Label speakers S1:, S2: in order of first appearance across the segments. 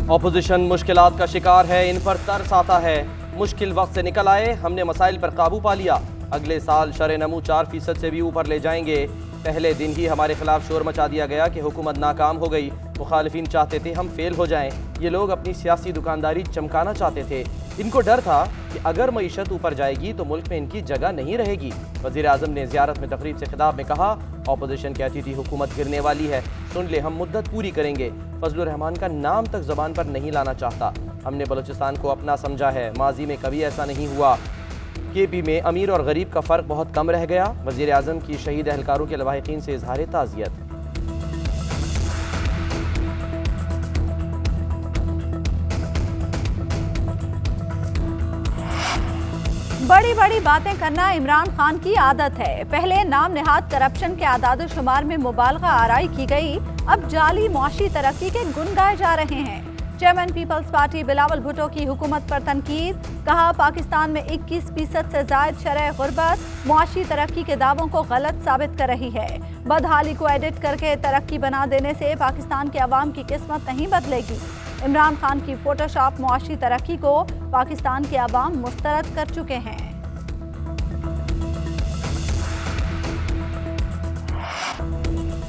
S1: Opposition मुश्किलात का शिकार है, इन पर तरस आता है। मुश्किल वक्त से निकल आए, हमने मसाइल पर काबू पा लिया। अगले साल शरह नमू 4% से भी ऊपर ले जाएंगे। पहले दिन ही हमारे खिलाफ शोर मचा दिया गया कि हुकूमत नाकाम हो गई। मुखालिफिन चाहते थे हम फेल हो जाएं। ये लोग अपनी सियासी दुकानदारी चमकाना चाहते थे। इनको डर था कि अगर मईशत ऊपर जाएगी तो मुल्क में इनकी जगह नहीं रहेगी। वज़ीर आज़म ने ज़ियारत में तकरीब से खिताब में कहा, अपोजिशन कहती थी हुकूमत गिरने वाली है, सुन ले हम मुद्दत पूरी करेंगे। फजलुर रहमान का नाम तक ज़बान पर नहीं लाना चाहता। हमने बलूचिस्तान को अपना समझा है, माजी में कभी ऐसा नहीं हुआ। केपी में अमीर और गरीब का फ़र्क बहुत कम रह गया। वज़ीर आज़म की शहीद अहलकारों के लवाहिकीन से इजहार ताज़ियत।
S2: बड़ी बड़ी बातें करना इमरान खान की आदत है। पहले नाम निहाद करप्शन के आदाद शुमार में मुबालगा आराई की गई, अब जाली मुआशी तरक्की के गुण गाए जा रहे हैं। Chairman Peoples Party Bilawal Bhutto की हुकूमत पर तनकीद, कहा पाकिस्तान में 21% से जायद शरह गुर्बत मुआशी तरक्की के दावों को गलत साबित कर रही है। बदहाली को एडिट करके तरक्की बना देने से पाकिस्तान के अवाम की किस्मत नहीं बदलेगी। इमरान खान की फोटोशॉप मुआशी तरक्की को पाकिस्तान के अवाम मुस्तरद कर चुके हैं।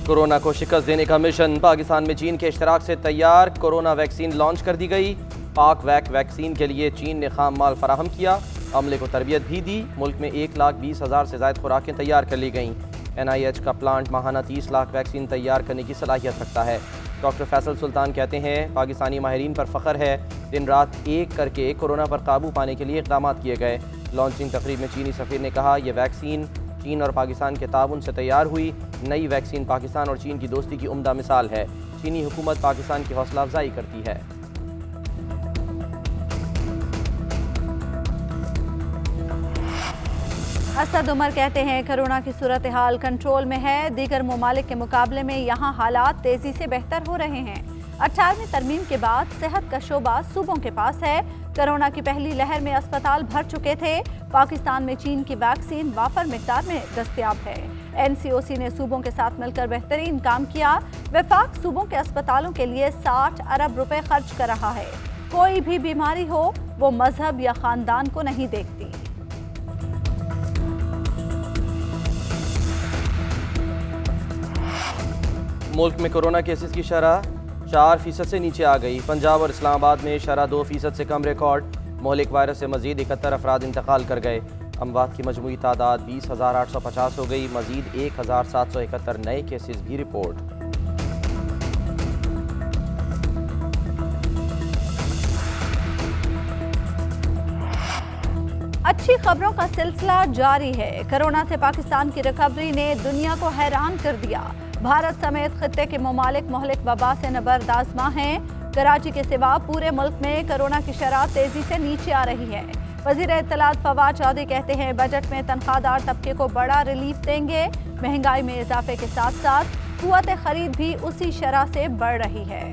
S1: कोरोना को शिकस्त देने का मिशन, पाकिस्तान में चीन के इश्तराक से तैयार कोरोना वैक्सीन लॉन्च कर दी गई। पाक वैक्सीन के लिए चीन ने खाम माल फराहम किया, अमले को तरबियत भी दी। मुल्क में 1,20,000 से ज़ायद खुराकें तैयार कर ली गईं। NIH का प्लांट माहाना 30 लाख वैक्सीन तैयार करने की सलाहियत रखता है। डॉक्टर फैसल सुल्तान कहते हैं, पाकिस्तानी माहिरीन पर फ़ख्र है, दिन रात एक करके कोरोना पर काबू पाने के लिए इक़दाम किए गए। लॉन्चिंग तकरीब में चीनी सफ़ीर ने कहा, यह वैक्सीन चीन और पाकिस्तान के ताउन से तैयार हुई नई वैक्सीन पाकिस्तान और चीन की दोस्ती की उम्दा मिसाल है। चीनी हुकूमत पाकिस्तान की हौसला अफजाई करती है।
S2: असद उमर कहते हैं, कोरोना की सूरत हाल कंट्रोल में है, दीगर ममालिक के मुकाबले में यहाँ हालात तेजी से बेहतर हो रहे हैं। 18वीं तरमीम के बाद सेहत का शोबा सूबों के पास है। कोरोना की पहली लहर में अस्पताल भर चुके थे। पाकिस्तान में चीन की वैक्सीन वाफर मिकदार में दस्तयाब है। NCOC ने सूबों के साथ मिलकर बेहतरीन काम किया। वफाक सूबों के अस्पतालों के लिए 60 अरब रुपए खर्च कर रहा है। कोई भी बीमारी हो वो मजहब या खानदान को नहीं देखती।
S1: मुल्क में कोरोना केसेस की शरह 4% से नीचे आ गई। पंजाब और इस्लामाबाद में शरह 2% से कम रिकॉर्ड। मोहलिक वायरस से मजीद 71 अफराद इंतकाल कर गए। अमवात की मजमूई तादाद 20,850 हो गई। मजीद 1,771 नए केसेस भी रिपोर्ट।
S2: अच्छी खबरों का सिलसिला जारी है। कोरोना से पाकिस्तान की रिकवरी ने दुनिया को हैरान कर दिया। भारत समेत खित्ते के ममालिक मोहलिक वबा से नबरदाज़मा हैं। कराची के सिवा पूरे मुल्क में कोरोना की शरह तेजी से नीचे आ रही है। वज़ीर इत्तलात फवाद चौधरी कहते हैं, बजट में तनख्वाहदार तबके को बड़ा रिलीफ देंगे। महंगाई में इजाफे के साथ साथ कुव्वत खरीद भी उसी शरह से बढ़ रही है।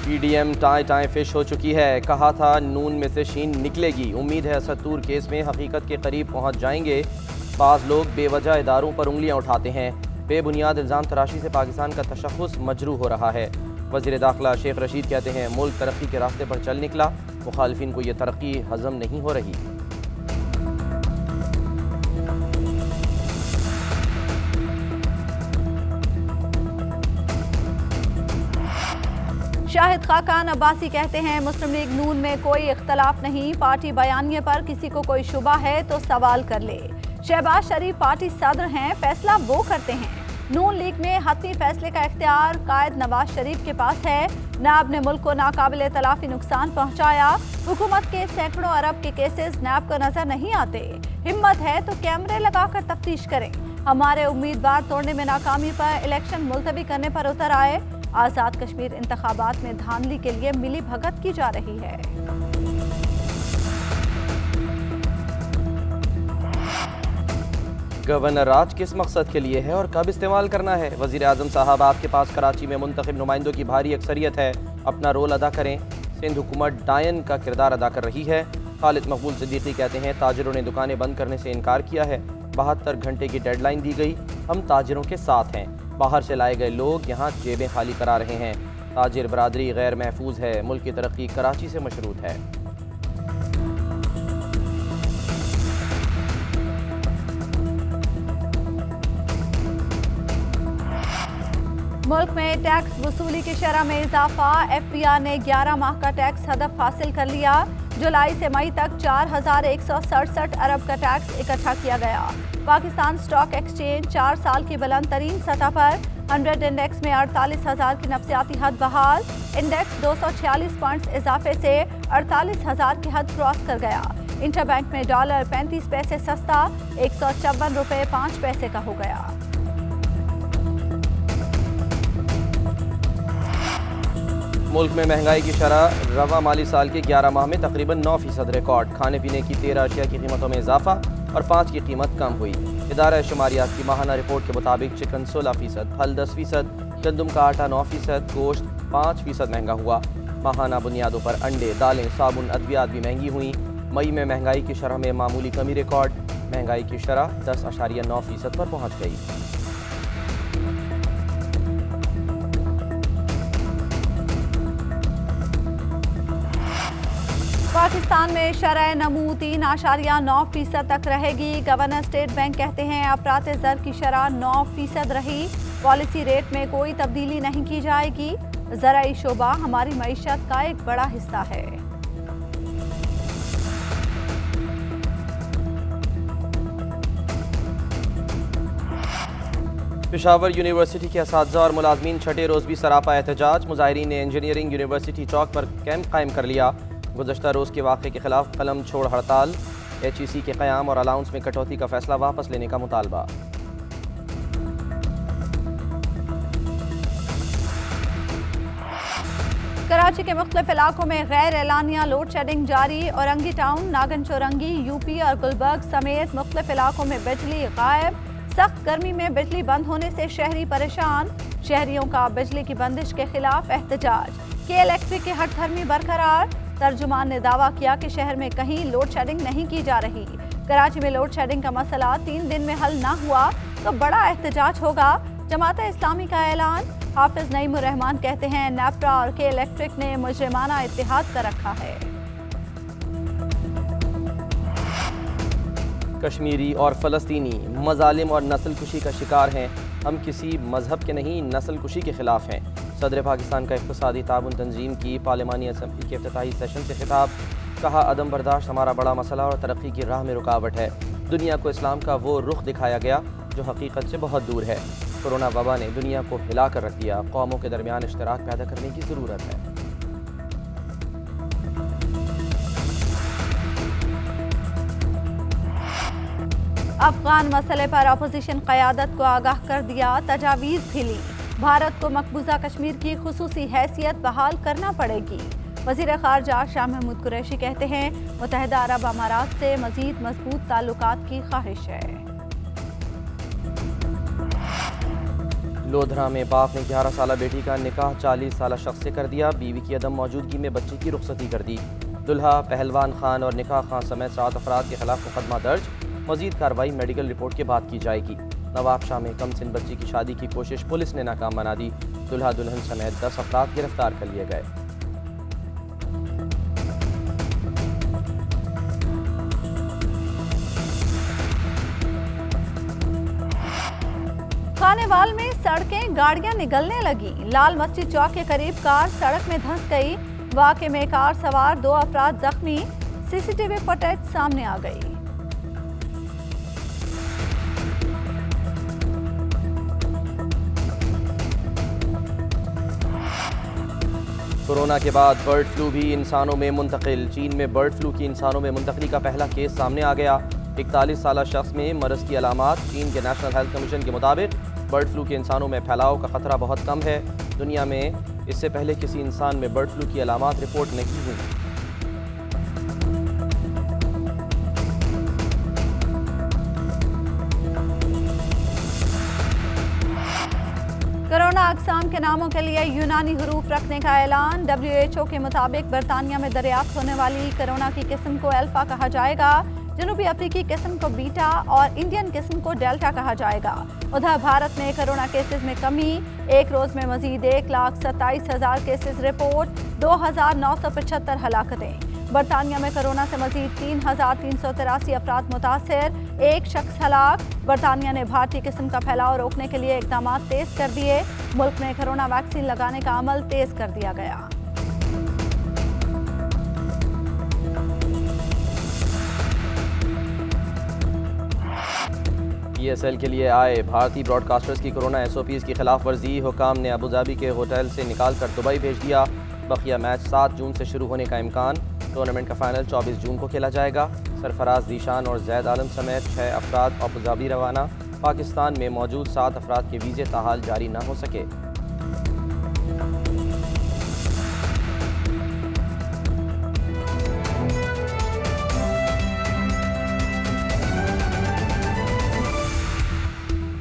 S1: PDM टाएं फिश हो चुकी है। कहा था नून में से शीन निकलेगी। उम्मीद है असदूर केस में हकीकत के करीब पहुंच जाएंगे। बाज़ लोग बेवजह इदारों पर उंगलियां उठाते हैं। बेबुनियाद इल्ज़ाम तराशी से पाकिस्तान का तशख़्ख़ुस मजरूह हो रहा है। वज़ीर दाखिला शेख रशीद कहते हैं, मुल्क तरक्की के रास्ते पर चल निकला, मुखालिफिन को यह तरक्की हज़म नहीं हो रही।
S2: शाहिद खाकान अब्बासी कहते हैं, मुस्लिम लीग नून में कोई इख्तलाफ नहीं, पार्टी बयानिए पर किसी को कोई शुबा है तो सवाल कर ले। शहबाज शरीफ पार्टी सदर हैं, फैसला वो करते हैं। नून लीग में हतमी फैसले का इख्तियार कायद नवाज शरीफ के पास है। नैब ने मुल्क को नाकाबिले तलाफी नुकसान पहुंचाया। हुकूमत के सैकड़ों अरब के केसेस नैब को नजर नहीं आते। हिम्मत है तो कैमरे लगाकर तफ्तीश करें। हमारे उम्मीदवार तोड़ने में नाकामी पर इलेक्शन मुलतवी करने पर उतर आए। आज़ाद कश्मीर इंतखाबात में धांधली के लिए मिली भगत की जा रही है।
S1: गवर्नर राज किस मकसद के लिए है और कब इस्तेमाल करना है? वज़ीर आज़म साहब, आपके पास कराची में मुंतखब नुमाइंदों की भारी अक्सरियत है, अपना रोल अदा करें। सिंध हुकूमत डायन का किरदार अदा कर रही है। खालिद मकबूल सिद्दीकी कहते हैं, ताजिरों ने दुकानें बंद करने से इनकार किया है। 72 घंटे की डेडलाइन दी गई, हम ताजिरों के साथ हैं। बाहर से लाए गए लोग यहाँ जेबें खाली करा रहे हैं। ताजिर बरादरी गैर महफूज है। मुल्क की तरक्की कराची से मशरूत है।
S2: मुल्क में टैक्स वसूली की शरह में इजाफा। FBI ने 11 माह का टैक्स हदफ हासिल कर लिया। जुलाई से मई तक 4167 अरब का टैक्स इकट्ठा किया गया। पाकिस्तान स्टॉक एक्सचेंज 4 साल की बुलंद तरीन सतह पर 100 इंडेक्स में 48,000 की नफसियाती हद बहाल। इंडेक्स 246 पॉइंट्स इजाफे से 48,000 की हद क्रॉस कर गया। इंटरबैंक में डॉलर 35 पैसे सस्ता 154 रुपये 5 पैसे का हो गया।
S1: मुल्क में महंगाई की शरह रवा माली साल के 11 माह में तकरीबन 9% रिकॉर्ड। खाने पीने की 13 अशिया की कीमतों में इजाफा और 5 की कीमत कम हुई। इदारा शुमारियात की माहाना रिपोर्ट के मुताबिक चिकन 16%, फल 10%, गंदम का आटा 9%, गोश्त 5% महंगा हुआ। माहाना बुनियादों पर अंडे, दालें, साबुन, अद्वियात भी महंगी हुई। मई में महंगाई की शरह में मामूली कमी रिकॉर्ड। महंगाई की शरह 10.9% पर पहुँच गई।
S2: पाकिस्तान में शरह नमू 3.9% तक रहेगी। गवर्नर स्टेट बैंक कहते हैं अफरात ज़र की शरह 9% रही। पॉलिसी रेट में कोई तब्दीली नहीं की जाएगी। ज़राई शोबा हमारी मईशत का एक बड़ा हिस्सा है।
S1: पेशावर यूनिवर्सिटी के असातिज़ा और मुलाजमीन छठे रोज़ भी सरापा एहतजाज। मुजाहिरीन ने इंजीनियरिंग यूनिवर्सिटी चौक पर कैंप कायम कर लिया। गुज़श्ता रोज़ के वाक़े के खिलाफ कलम छोड़ हड़ताल। HEC के क़याम और अलाउंस में कटौती का फैसला वापस लेने का मुतालबा।
S2: कराची के मुख्तलिफ इलाकों में गैर एलानिया लोड शेडिंग जारी। औरंगी टाउन, नागन चौरंगी, UP और गुलबर्ग समेत मुख्तलिफ इलाकों में बिजली गायब। सख्त गर्मी में बिजली बंद होने से शहरी परेशान। शहरियों का बिजली की बंदिश के खिलाफ एहतजाज। के इलेक्ट्रिक की हठधर्मी बरकरार। तर्जुमान ने दावा किया कि शहर में कहीं लोड शेडिंग नहीं की जा रही। कराची में लोड शेडिंग का मसला 3 दिन में हल ना हुआ तो बड़ा एहतजाज होगा। जमात इस्लामी का ऐलान। हाफिज नईमुर रहमान कहते हैं नेपरा और के इलेक्ट्रिक ने मुजरिमाना इत्तेहाद कर रखा है।
S1: कश्मीरी और फ़लस्तीनी मजालिम और नस्लकुशी का शिकार हैं। हम किसी मजहब के नहीं, नस्लकुशी के खिलाफ हैं। सदर पाकिस्तान का इक़्तिसादी ताउन तंजीम की पार्लिमानी असम्बली के इफ्तिताही सेशन से खिताब। कहा अदम बर्दाश्त हमारा बड़ा मसला और तरक्की की राह में रुकावट है। दुनिया को इस्लाम का वो रुख दिखाया गया जो हकीकत से बहुत दूर है। कोरोना वबा ने दुनिया को हिला कर रख दिया। कौमों के दरमियान इश्तराक पैदा करने की ज़रूरत है।
S2: अफगान मसले पर अपोजिशन क़यादत को आगाह कर दिया। तजावीज़ भी ली। भारत को मकबूजा कश्मीर की खुसूसी हैसियत बहाल करना पड़ेगी। वज़ीर ख़ारजा शाह महमूद कुरैशी कहते हैं मुत्तहिदा अरब अमारात से मज़ीद मजबूत ताल्लुकात की ख्वाहिश है।
S1: लोधरा में बाप ने 11 साला बेटी का निकाह 40 साला शख्स से कर दिया। बीवी की अदम मौजूदगी में बच्चे की रुखसती कर दी। दुल्हा पहलवान खान और निकाह खान समेत 7 अफराद के खिलाफ मुकदमा दर्ज। मजीद कार्रवाई मेडिकल रिपोर्ट के बाद की जाएगी। नवाबशाह में कम सिन बच्ची की शादी की कोशिश पुलिस ने नाकाम बना दी। दुल्हा दुल्हन समेत 10 अफराद गिरफ्तार कर लिए गए।
S2: खानेवाल में सड़कें गाड़ियां निगलने लगी। लाल मस्जिद चौक के करीब कार सड़क में धंस गई। वाक़े में कार सवार 2 अफराद जख्मी। CCTV फुटेज सामने आ गई।
S1: कोरोना के बाद बर्ड फ्लू भी इंसानों में मुंतकिल। चीन में बर्ड फ्लू की इंसानों में मुंतकली का पहला केस सामने आ गया। 41 साला शख्स में मरज़ की अलामात। चीन के नेशनल हेल्थ कमीशन के मुताबिक बर्ड फ्लू के इंसानों में फैलाव का खतरा बहुत कम है। दुनिया में इससे पहले किसी इंसान में बर्ड फ्लू की अलामात रिपोर्ट नहीं हुई।
S2: कोरोना अक़साम के नामों के लिए यूनानी हरूफ रखने का ऐलान। WHO के मुताबिक बरतानिया में दरियाफ्त होने वाली कोरोना की किस्म को अल्फा कहा जाएगा। जनूबी अफ्रीकी किस्म को बीटा और इंडियन किस्म को डेल्टा कहा जाएगा। उधर भारत में कोरोना केसेस में कमी, एक रोज में मजीद 1,27,000 केसेस रिपोर्ट, 2,975 हलाकतें। बरतानिया में कोरोना से मजीद 3,383 अफराद मुतासर, एक शख्स हलाक। बरतानिया ने भारतीय किस्म का फैलाव रोकने के लिए इकदाम तेज कर दिए। मुल्क में कोरोना वैक्सीन लगाने का अमल तेज कर दिया गया।
S1: PSL के लिए आए भारतीय ब्रॉडकास्टर्स की कोरोना SOPs की खिलाफ वर्जी। हुकाम ने अबू धाबी के होटल से निकाल कर दुबई भेज दिया। बकिया मैच 7 जून से शुरू होने का इम्कान। टूर्नामेंट का फाइनल 24 जून को खेला जाएगा। सरफराज जीशान और जैद आलम समेत 6 अफराद अबू धाबी रवाना। पाकिस्तान में मौजूद 7 अफराद के वीज़े ताहाल जारी न हो सके।